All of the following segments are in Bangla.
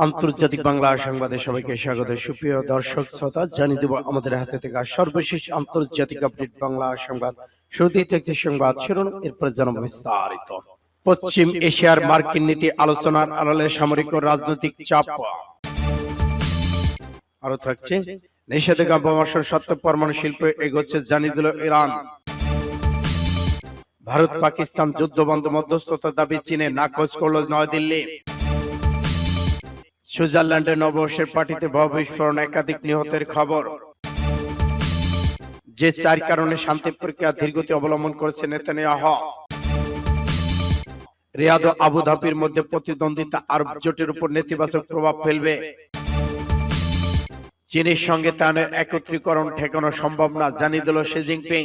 আন্তর্জাতিক বাংলা সংবাদে সবাইকে স্বাগত। সুপ্রিয় দর্শক শ্রোতা, জানিয়ে দেব আমাদের হাতে থাকা সর্বশেষ আন্তর্জাতিক আপডেট বাংলা সংবাদ। শুরুতেই থাকছে সংবাদ শিরোনাম, এরপর জানাবো বিস্তারিত। পশ্চিম এশিয়ার মার্কিন নীতি আলোচনার আড়ালে সামরিক ও রাজনৈতিক চাপ। আরো থাকছে নিষেধাজ্ঞা বোমাবর্ষণ সত্ত্বেও পরমাণু শিল্প এগোচ্ছে, জানিয়ে দিল ইরান। ভারত পাকিস্তান যুদ্ধ বন্ধ মধ্যস্থতার দাবি চীনে নাকচ করল নয়াদিল্লি। সুইজারল্যান্ডের নববর্ষের পার্টিতে বোমা বিস্ফোরণ, একাধিক নিহতের খবর। যে 4 কারণে শান্তি প্রক্রিয়া ধীরগতি অবলম্বন করেছে নেতানিয়াহু। রিয়াদ ও আবুধাবির মধ্যে প্রতিদ্বন্দ্বিতা আরব জোটের উপর নেতিবাচক প্রভাব ফেলবে। চীনের সঙ্গে তাইওয়ানের একত্রীকরণ ঠেকানো সম্ভব না, জানিয়ে দিল শি জিনপিং।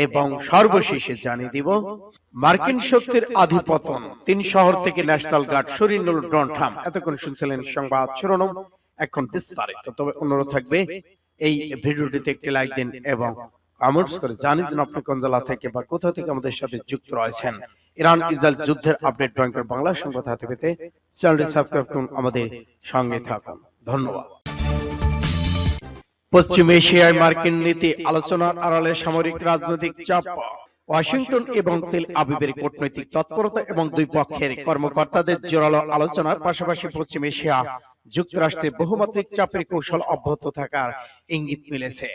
এবং সর্বশেষে জানিয়ে দিব মার্কিন শক্তির আধিপতন, 3 শহর থেকে ন্যাশনাল গার্ড সরিয়ে নিল ডোনাল্ড ট্রাম্প। এতক্ষণ শুনছিলেন সংবাদ শিরোনাম, এখন বিস্তারিত। তবে অনুরোধ থাকবে এই ভিডিওটিতে একটি লাইক দিন এবং কমেন্টস করে জানিয়ে দিন আপনি কোন জেলা থেকে বা কোথা থেকে আমাদের সাথে যুক্ত রয়েছেন। ইরান ইসরায়েল যুদ্ধের আপডেট ভয়ঙ্কর বাংলা সংবাদ হাতে পেতে চ্যানেলটি সাবস্ক্রাইব করুন, আমাদের সঙ্গে থাকুন। ধন্যবাদ। পশ্চিম এশিয়ায় মার্কিন নীতি আলোচনার আড়ালে সামরিক রাজনৈতিক চাপ। ওয়াশিংটন এবং তেল আবিবের কূটনৈতিক তৎপরতা এবং দুই পক্ষের কর্মকর্তাদের জোরালো আলোচনার পাশাপাশি পশ্চিম এশিয়া যুক্তরাষ্ট্রের বহুমাত্রিক চাপের কৌশল অব্যাহত থাকার ইঙ্গিত মিলেছে।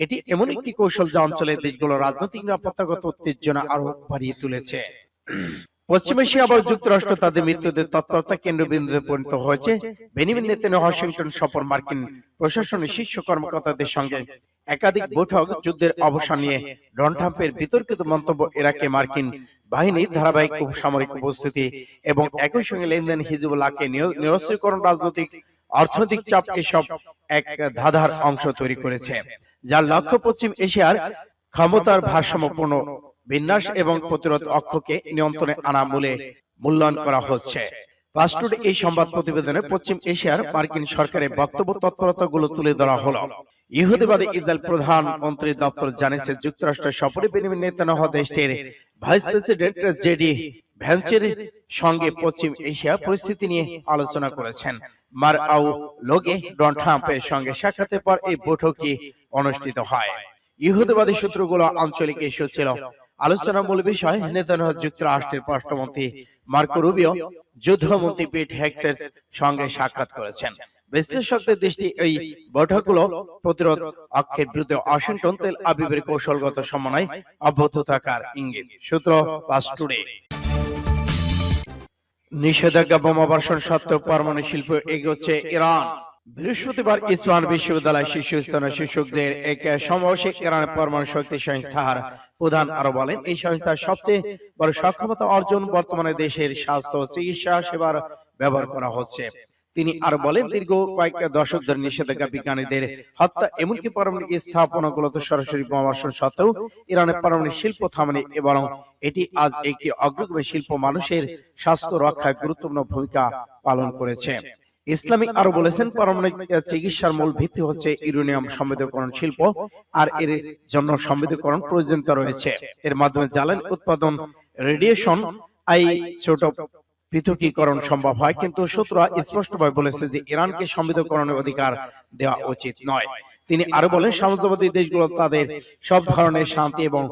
এটি এমন একটি কৌশল যা অঞ্চলের দেশগুলোর রাজনৈতিক নিরাপত্তাগত উত্তেজনা আরো বাড়িয়ে তুলেছে। পশ্চিম এশিয়া আবার যুক্তরাষ্ট্র তাদের মিত্রদের তৎপরতা কেন্দ্রবিন্দুতে পরিণত হয়েছে। বেনিয়ামিন নেতানিয়াহু ওয়াশিংটন সফর, মার্কিন প্রশাসনের শীর্ষ কর্মকর্তাদের সঙ্গে একাধিক বৈঠক, যুদ্ধের অবসান নিয়ে ডোনাল্ড ট্রাম্পের বিতর্কিত মন্তব্য, ইরাকে মার্কিন বাহিনীর ধারাবাহিক সামরিক উপস্থিতি এবং একই সঙ্গে লেনদেন, হিজবুল্লাহকে নিরস্ত্রীকরণ, রাজনৈতিক অর্থনৈতিক চাপ, এসব এক ধাঁধার অংশ তৈরি করেছে, যার লক্ষ্য পশ্চিম এশিয়ার ক্ষমতার ভারসাম্যপূর্ণ বিন্যাস এবং প্রতিরোধ অক্ষকে নিয়ন্ত্রণে আনা বলে মূল্যায়ন করা হচ্ছে। পাস্টুডে এই সংবাদ প্রতিবেদনে পশ্চিম এশিয়ার মার্কিন সরকারের বক্তব্য তৎপরতাগুলো তুলে ধরা হলো। ইহুদিবাদী ইসরায়েল প্রধানমন্ত্রীর দপ্তর জানিয়েছে, যুক্তরাষ্ট্রের সফরে বেনিয়ামিন নেতানিয়াহু দেশটির ভাইস প্রেসিডেন্ট জেডি ভ্যান্সের সঙ্গে পশ্চিম এশিয়া পরিস্থিতি নিয়ে আলোচনা করেছেন। মার-আ-লাগোয় ডোনাল্ড ট্রাম্পের সঙ্গে সাক্ষাতের পর এই বৈঠকটি অনুষ্ঠিত হয়। ইহুদিবাদী সূত্রগুলো আঞ্চলিক ইস্যু ছিল আলোচনার মূল বিষয়। নেতানিয়াহু যুক্তরাষ্ট্রের পররাষ্ট্রমন্ত্রী মার্কো রুবিও, যুদ্ধমন্ত্রী পিট হেগসের সঙ্গে সাক্ষাৎ করেছেন। বিশ্লেষকদের দৃষ্টি এই বৈঠকগুলো প্রতিরোধ অক্ষের বিরুদ্ধে ওয়াশিংটন তেল আবিবের কৌশলগত সমন্বয় অব্যাহত থাকার ইঙ্গিত। সূত্র পাস্টুডে। নিষেধাজ্ঞা বোমাবর্ষণ সত্ত্বেও পরমাণু শিল্প এগোচ্ছে ইরান। বৃহস্পতিবার ইসফাহান বিশ্ববিদ্যালয় শীর্ষস্থানীয় শিক্ষকদের এক সমাবেশে ইরানের পরমাণু শক্তি সংস্থার প্রধান আরো বলেন, এই সংস্থার সবচেয়ে বড় সক্ষমতা অর্জন বর্তমানে দেশের স্বাস্থ্য চিকিৎসা সেবার ব্যবহার করা হচ্ছে। তিনি আরো বলেন, দীর্ঘ কয়েক দশক ধরে নিষেধাজ্ঞা, বিজ্ঞানীদের হত্যা, এমনকি পারমাণবিক স্থাপনাগুলোতে সরাসরি বোমাবর্ষণ সত্ত্বেও ইরানের পারমাণবিক শিল্প থামেনি এবং এটি আজ একটি অগ্রগামী শিল্প, মানুষের স্বাস্থ্য রক্ষায় গুরুত্বপূর্ণ ভূমিকা পালন করেছে। ইসলামিক আরো বলেছেন, পারমাণবিক চিকিৎসার মূল ভিত্তি হচ্ছে ইউরেনিয়াম সংবেদকরণ শিল্প, আর এর জন্য সংবেদকরণ প্রয়োজনীয়তা রয়েছে। এর মাধ্যমে জ্বালানি উৎপাদন, রেডিয়েশন, আইসোটোপ পৃথকীকরণ সম্ভব হয়। কিন্তু সূত্ররা স্পষ্টভাবে বলেছে যে ইরানকে সংবেদকরণের অধিকার দেওয়া উচিত নয়। তিনি আরো বলেন, সাম্রাজ্যবাদী দেশগুলো তাদের সব ধরনের শান্তি এবং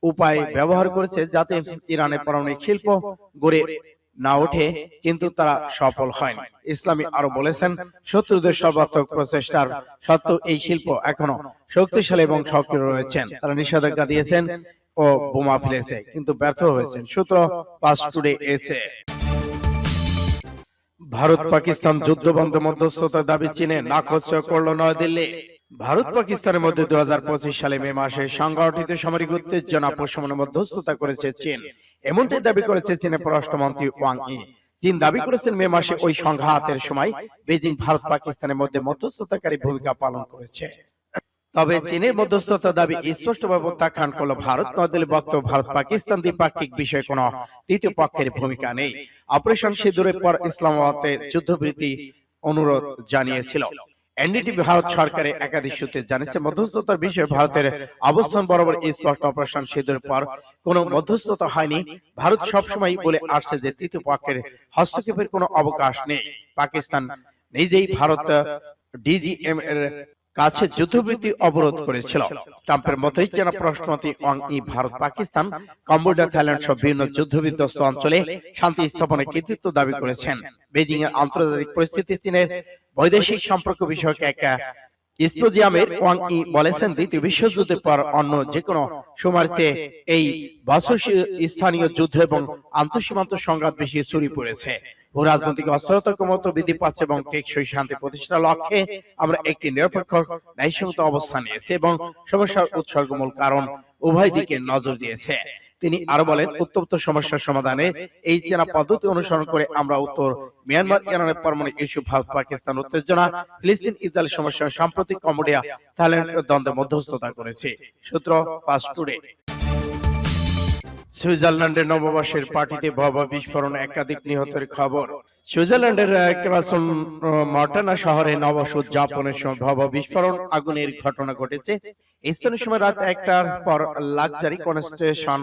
উপায় ব্যবহার করেছে যাতে ইরানের পারমাণবিক শিল্প গড়ে না ওঠে, কিন্তু তারা সফল হয়নি। ইসলামী আরো বলেছেন, শত্রুদের সর্বাত্মক প্রচেষ্টার সত্ত্বেও এই শিল্প এখনো শক্তিশালী এবং সক্রিয় রয়েছেন। তারা নিষেধাজ্ঞা দিয়েছেন ও বোমা ফেলেছে, কিন্তু ব্যর্থ হয়েছেন। সূত্র পাস্টুডে এসে। ভারত পাকিস্তান যুদ্ধ বন্ধ মধ্যস্থতার দাবি চীনে নাকচ করল নয়াদিল্লি। ভারত পাকিস্তানের মধ্যে 2025 সালে মে মাসে সংঘটিত সামরিক উত্তেজনা প্রশমনে মধ্যস্থতা করেছে চীন, এমনটাই দাবি করেছে চীনের পররাষ্ট্রমন্ত্রী ওয়াং ই। চীন দাবি করেছেন, মে মাসে ওই সংঘাতের সময় বেজিং ভারত পাকিস্তানের মধ্যে মধ্যস্থতাকারী ভূমিকা পালন করেছে। তবে চীনের মধ্যস্থতা দাবি স্পষ্টভাবে প্রত্যাখ্যান করল ভারত। নয়াদিল্লি বক্তব্য, ভারত পাকিস্তান দ্বিপাক্ষিক বিষয়ে কোনো তৃতীয় পক্ষের ভূমিকা নেই। অপারেশন সিঁদুরের পর ইসলামাবাদে যুদ্ধবিরতি অনুরোধ জানিয়েছিল। এনডিটিভি ভারত সরকারের একাধিক সূত্রে জানিয়েছে, মধ্যস্থতার বিষয়ে ভারতের অবস্থান বরাবর স্পষ্ট। অপারেশন সিঁদুর পর কোনো মধ্যস্থতা হয়নি। ভারত সবসময় বলে আসছে যে তৃতীয় পক্ষের হস্তক্ষেপের কোনো অবকাশ নেই। পাকিস্তান নিজেই ভারত ডিজিএম এর কাছে যুদ্ধবৃত্তি অবরোধ করেছিল। ট্রাম্পের মতোই চেনা প্রশ্নটি Wang Yi Bharat, Pakistan, Cambodia, Thailand সহ বিভিন্ন যুদ্ধবিধ্বস্ত অঞ্চলে শান্তি স্থাপনের কৃতিত্ব দাবি করেছেন। বেজিং এর আন্তর্জাতিক পরিস্থিতি, চীনের বৈদেশিক সম্পর্ক বিষয়ক এক স্পোজিয়ামের ওয়াং ই বলেছেন, দ্বিতীয় বিশ্বযুদ্ধের পর অন্য যে কোনো সময়ের চেয়ে এই বছর স্থানীয় যুদ্ধ এবং আন্তঃসীমান্ত সংঘাত বেশি ছড়িয়ে পড়েছে। ভূ রাজনৈতিক অস্থিরতা ক্রমশ বৃদ্ধি পাচ্ছে এবং টেকসই শান্তি প্রতিষ্ঠার লক্ষ্যে আমরা একটি নিরপেক্ষ ন্যায়সঙ্গত অবস্থান নিয়েছি এবং সমস্যার উৎসর্গমূল কারণ উভয় দিকে নজর দিয়েছে। তিনি আরো বলেন, উত্তপ্ত সমস্যার সমাধানে এই চেনা পদ্ধতি অনুসরণ করে আমরা উত্তর মিয়ানমার, ইরানের পারমাণবিক ইস্যু, ভারত পাকিস্তান উত্তেজনা, ফিলিস্তিন ইসরায়েল সমস্যা, সাম্প্রতিক কম্বোডিয়া, থাইল্যান্ড দ্বন্দ্বে মধ্যস্থতা করেছে। সূত্র ফাস্ট টুডে। সুইজারল্যান্ডের নববর্ষের পার্টিতে ভয়াবহ বিস্ফোরণ, একাধিক নিহতের খবর। সুইজারল্যান্ডের ক্রাসন মর্টানা শহরে নববর্ষ উদযাপনের সময় ভয়াবহ বিস্ফোরণ, আগুনের ঘটনা ঘটেছে। স্থানীয় সময় রাত 1টার পর লাক্সারি কনস্টেশন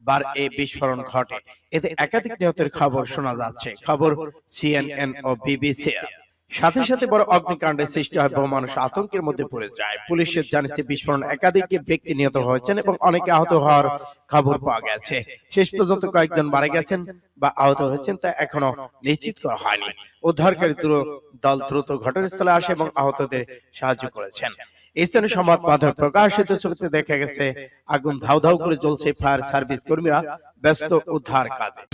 বার এ বিস্ফোরণ ঘটে। এতে একাধিক নিহতের খবর শোনা যাচ্ছে। খবর সিএনএন ও বিবিসি। সাথে সাথে বড় অগ্নিকাণ্ডের সৃষ্টি হয়, বহু মানুষ আতঙ্কের মধ্যে পড়ে যায়। পুলিশের জানিয়েছে, বিস্ফোরণ একাধিক ব্যক্তি নিহত হয়েছেন এবং অনেকে আহত হওয়ার খবর পাওয়া গেছে। শেষ পর্যন্ত কয়েকজন মারা গেছেন বা আহত হয়েছেন তা এখনো নিশ্চিত করা হয়নি। উদ্ধারকারী দল দ্রুত ঘটনাস্থলে আসে এবং আহতদের সাহায্য করেছেন। স্থানীয় সংবাদ মাধ্যমে প্রকাশিত ছবিতে দেখা গেছে আগুন ধাউ ধাউ করে জ্বলছে। ফায়ার সার্ভিস কর্মীরা ব্যস্ত উদ্ধার কাজে।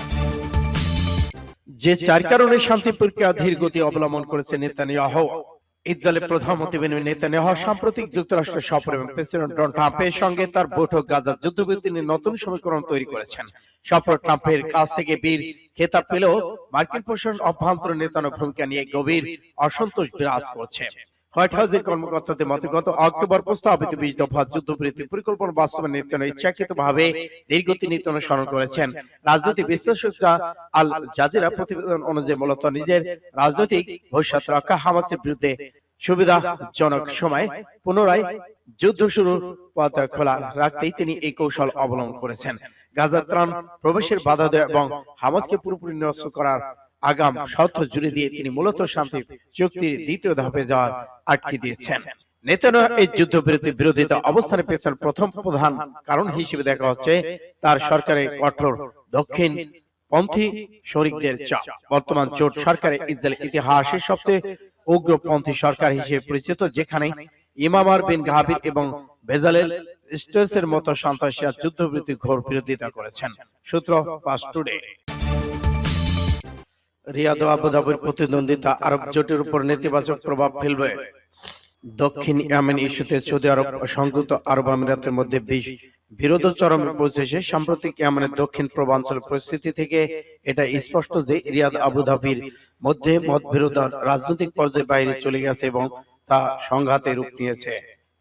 যে চার কারণে শান্তি প্রক্রিয়া ধীর গতি অবলম্বন করেছে নেতানিয়াহু। ইসরায়েলের প্রধানমন্ত্রী বেনিয়ামিন নেতানিয়াহু সাম্প্রতিক যুক্তরাষ্ট্র সফর এবং প্রেসিডেন্ট ডোনাল্ড ট্রাম্পের সঙ্গে তার বৈঠক গাজার যুদ্ধবিরতি নিয়ে নতুন সমীকরণ তৈরি করেছেন। সফর ট্রাম্পের কাছ থেকে বীর খেতাব পেলেও মার্কিন প্রশাসন অভ্যন্তরীণ নেতানিয়াহুর ভূমিকা নিয়ে গভীর অসন্তোষ বিরাজ করছে। হোয়াইট হাউসের কর্মকর্তাদের মতে, গত অক্টোবর প্রস্তাবিত 20 দফা যুদ্ধবিরতি পরিকল্পনা বাস্তবায়নে নেতানিয়াহু ইচ্ছাকৃতভাবে ধীরগতি নীতি অনুসরণ করেছেন। রাজনৈতিক বিশ্লেষক আল জাজিরা প্রতিবেদন অনুযায়ী মূলত নিজের রাজনৈতিক ভবিষ্যৎ রক্ষা, হামাসের বিরুদ্ধে সুবিধাজনক সময় পুনরায় যুদ্ধ শুরুর পথ খোলা রাখতেই তিনি এই কৌশল অবলম্বন করেছেন। গাজা ত্রাণ প্রবেশের বাধা দেওয়া এবং হামাসকে পুরোপুরি নিরস্ত করার আগাম শর্ত জুড়ে দিয়ে তিনি মূলত শান্তি চুক্তির দ্বিতীয় ধাপে যাওয়ার আটকে দিয়েছেন। নেতানিয়াহু এই যুদ্ধবিরতির বিরোধিতা অবস্থানের পেছনে প্রথম প্রধান কারণ হিসেবে দেখা হচ্ছে তার সরকারের কঠোর দক্ষিণ পন্থী শরিকদের চাপ। বর্তমান জোট সরকারের ইসরায়েলের ইতিহাসের সবচেয়ে উগ্রপন্থী সরকার হিসেবে পরিচিত, যেখানে ইমামার বিন গাবির এবং বেজালেল স্টেসের মতো সন্ত্রাসীরা যুদ্ধবিরতি ঘোর বিরোধিতা করেছেন। সূত্র ফাস্ট টুডে। রিয়াদ ও আবুধাবির প্রতিদ্বন্দ্বিতা আরব জোটের উপর নেতিবাচক প্রভাব ফেলবে। দক্ষিণ ইয়েমেন ইস্যুতে সৌদি আরব ও সংযুক্ত আরব আমিরাতের মধ্যে বিরোধ চরমে পৌঁছেছে। সাম্প্রতিক ইয়েমেনের দক্ষিণ পূর্বাঞ্চল পরিস্থিতি থেকে এটা স্পষ্ট যে রিয়াদ আবুধাবির মধ্যে মতবিরোধ রাজনৈতিক পর্যায়ে বাইরে চলে গেছে এবং তা সংঘাতে রূপ নিয়েছে।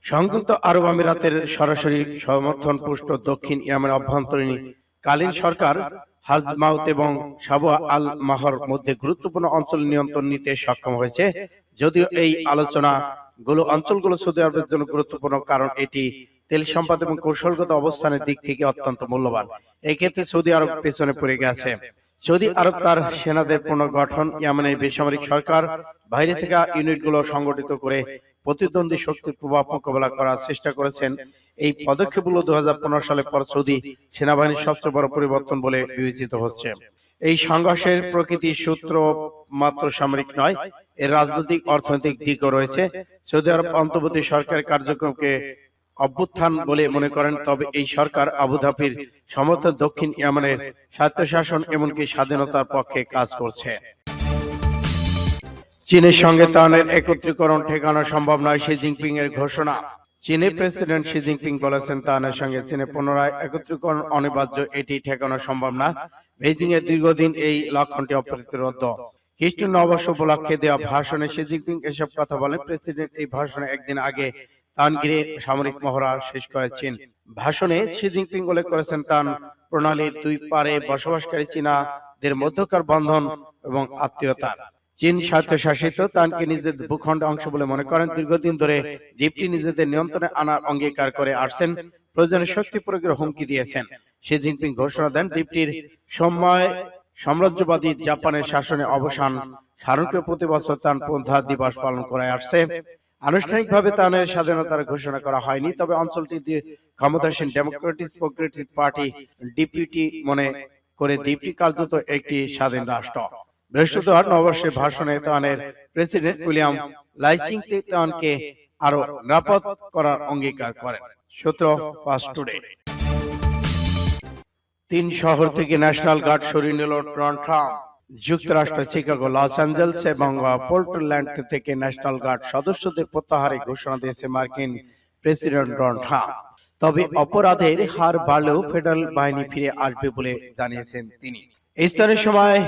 সংযুক্ত আরব আমিরাতের সরাসরি সমর্থন পুষ্ট দক্ষিণ ইয়েমেন অভ্যন্তরীণ কালীন সরকার হাজমাউত এবং সাবওয়া আল মাহর মধ্যে গুরুত্বপূর্ণ অঞ্চল নিয়ন্ত্রণ নিতে সক্ষম হয়েছে। যদিও এই অঞ্চলগুলো সৌদি আরবের জন্য গুরুত্বপূর্ণ, কারণ এটি তেল সম্পদ এবং কৌশলগত অবস্থানের দিক থেকে অত্যন্ত মূল্যবান। এই ক্ষেত্রে সৌদি আরব পেছনে পড়ে গেছে। সৌদি আরব তার সেনাদের পুনর্গঠন, ইয়েমেনের বেসামরিক সরকার বাইরে থেকে ইউনিটগুলো সংগঠিত করে প্রতিদ্বন্দ্বী শক্তির প্রভাব মোকাবেলা করার চেষ্টা করেছেন। এই পদক্ষেপগুলো 2015 সালের পর সৌদি সেনাবাহিনীর সবচেয়ে বড় পরিবর্তন বলে বিবেচিত হচ্ছে। এই সংঘর্ষের প্রকৃতি সূত্র মাত্র সামরিক নয়, এর রাজনৈতিক অর্থনৈতিক দিকও রয়েছে। সৌদি আরব অন্তর্বর্তী সরকারের কার্যক্রমকে অভ্যুত্থান বলে মনে করেন, তবে এই সরকার আবুধাবির সমর্থন দক্ষিণ ইয়েমেনের স্বায়ত্তশাসন এমনকি স্বাধীনতার পক্ষে কাজ করছে। চীনের সঙ্গে তাইওয়ানের একত্রীকরণ ঠেকানো সম্ভব নয়, শি জিনপিং এর ঘোষণা। চীনের প্রেসিডেন্ট শি জিনপিং বলেছেন, তাইওয়ানের সঙ্গে চীনের পুনরায় একত্রীকরণ অনিবার্য, এটি ঠেকানো সম্ভব না। বেইজিং এর দীর্ঘদিন এই লক্ষণটি অপ্রতিরোধ্য। খ্রিস্ট নববর্ষ উপলক্ষে দেওয়া ভাষণে শি জিনপিং এসব কথা বলেন। প্রেসিডেন্ট এই ভাষণে একদিন আগে তাইওয়ান ঘিরে সামরিক মহড়া শেষ করেছেন। ভাষণে শি জিনপিং উল্লেখ করেছেন, তাইওয়ান প্রণালীর দুই পারে বসবাসকারী চীনাদের মধ্যকার বন্ধন এবং আত্মীয়তার। চীন স্বায়ত্তশাসিত তানকে নিজেদের ভূখণ্ড অংশ বলে মনে করেন। দীর্ঘদিন ধরে দ্বীপটি নিজেদের নিয়ন্ত্রণে আনার অঙ্গীকার করে আসছেন, প্রয়োজনে শক্তি প্রয়োগের হুমকি দিয়েছেন। শি জিনপিং ঘোষণা দেন দ্বীপটির সময় সাম্রাজ্যবাদী জাপানের শাসনে অবসান স্মারকে প্রতি বছর তান পুনরুদ্ধার দিবস পালন করে আসছে। আনুষ্ঠানিকভাবে তানের স্বাধীনতার ঘোষণা করা হয়নি, তবে অঞ্চলটি ক্ষমতাসীন ডেমোক্রেটিক প্রোগ্রেসিভ পার্টি ডিপিটি মনে করে দ্বীপটি কার্যত একটি স্বাধীন রাষ্ট্র। বৃহস্পতিবার নববর্ষের ভাষণে তানের প্রেসিডেন্ট উইলিয়াম লাইচিংতে তানকে আরো নিরাপদ করার অঙ্গীকার করেন। সূত্র ফাস্ট টুডে। 3 শহর থেকে ন্যাশনাল গার্ড সরিয়ে নিল ডোনাল্ড ট্রাম্প। যুক্তরাষ্ট্র শিকাগো, লস অ্যাঞ্জেলস এবং পোর্টল্যান্ড থেকে ন্যাশনাল গার্ড সদস্যদের প্রত্যাহারের ঘোষণা দিয়েছে মার্কিন প্রেসিডেন্ট ডোনাল্ড ট্রাম্প। তবে অপরাধের হার বাড়লেও ফেডারেল বাহিনী ফিরে আসবে বলে জানিয়েছেন তিনি। স্থানীয় সময়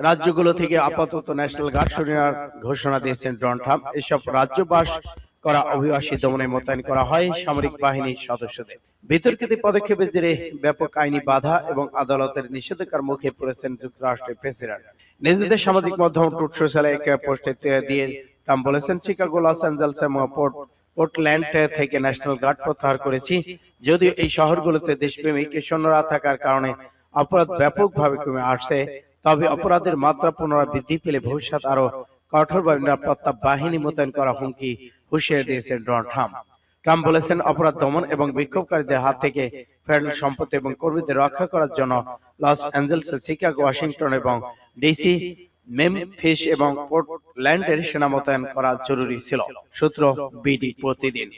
রাজ্যগুলো থেকে আপাতত ন্যাশনাল গার্ড সরিয়ে নেওয়ার ঘোষণা দিয়েছেন ডোনাল্ড ট্রাম্প। এসব রাজ্য বাস করা অভিবাসী দমনে মোতায়েন করা হয় সামরিক বাহিনীর সদস্যদের। বিতর্কিত পদক্ষেপের জেরে ব্যাপক আইনি বাধা এবং আদালতের নিষেধাজ্ঞার মুখে পড়েছেন যুক্তরাষ্ট্রের প্রেসিডেন্ট। নিজেদের সামাজিক মাধ্যম ট্রুথ সোশ্যালে এক পোস্টে দিয়ে ট্রাম্প বলেছেন, শিকাগো, লস অ্যাঞ্জেলস এবং পোর্টল্যান্ড থেকে ন্যাশনাল গার্ড প্রত্যাহার করেছি। যদিও এই শহরগুলোতে দেশপ্রেমিক সৈন্যরা থাকার কারণে অপরাধ ব্যাপকভাবে কমে আসছে, তবে অপরাধের মাত্রা পুনরায় বৃদ্ধি পেলে ভবিষ্যৎ আরো কঠোরভাবে নিরাপত্তা বাহিনী মোতায়েন করা হুমকি হুঁশিয়ারি দিয়েছেন ডোনাল্ড ট্রাম্প। ট্রাম্প বলেছেন, অপরাধ দমন এবং বিক্ষোভকারীদের হাত থেকে ফেডারেল সম্পত্তি এবং কর্মীদের রক্ষা করার জন্য লস অ্যাঞ্জেলস, শিকাগো, ওয়াশিংটন এবং ডিসি, মেমফিস এবং পোর্টল্যান্ডের সেনা মোতায়েন করা জরুরি ছিল। সূত্র বিডি প্রতিদিন।